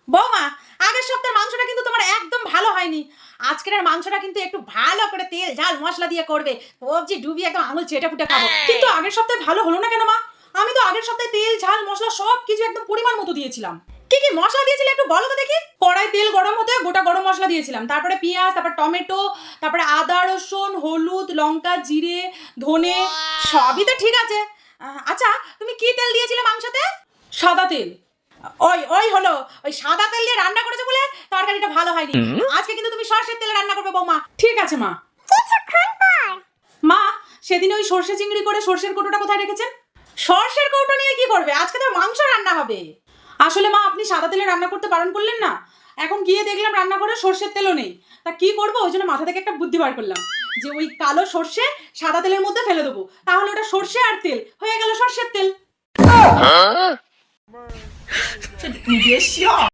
বৌমা, আগের সপ্তাহের মাংসটা কিন্তু তোমার একদম ভালো হয়নি। আজকের মাংসটা কিন্তু একটু ভালো করে তেল ঝাল মশলা দিয়ে করবে, সবজি ডুবিয়ে একদম আঙুল চেটে ফুটে খাবো। কিন্তু আগের সপ্তাহে ভালো হলো না কেন মা? আমি তো আগের সপ্তাহে তেল ঝাল মশলা সব কিছু একদম পরিমাণ মতো দিয়েছিলাম। কি কি মশলা দিয়েছিলে একটু বলো তো দেখি। কড়াই তেল গরম হতে গোটা গরম মশলা দিয়েছিলাম, তারপরে পেঁয়াজ, তারপর টমেটো, তারপরে আদা রসুন হলুদ লঙ্কা জিরে ধনে, সবই তো ঠিক আছে। আচ্ছা, তুমি কি তেল দিয়েছিলে মাংসতে? সাদা তেল। ওই ওই হলো, ওই সাদা তেল দিয়ে রান্না করেছে বলে তরকারিটা ভালো হয়নি। আজকে কিন্তু তুমি সরষের তেলে রান্না করবে বৌমা। ঠিক আছে মা। মা, সেদিন ওই সরষে চিংড়ি করে সরষের কৌটোটা কোথায় রেখেছেন? সরষের কৌটো নিয়ে কি করবে? আজকে তো মাংস রান্না হবে। আসলে মা, আপনি সাদা তেলে রান্না করতে বারণ করলেন না, এখন গিয়ে দেখলাম রান্না করে সরষের তেলও নেই। তা কি করবো, ওই জন্য মাথা থেকে একটা বুদ্ধি বার করলাম যে ওই কালো সরষে সাদা তেলের মধ্যে ফেলে দেবো, তাহলে ওটা সরষে আর তেল হয়ে গেল সরষের তেল।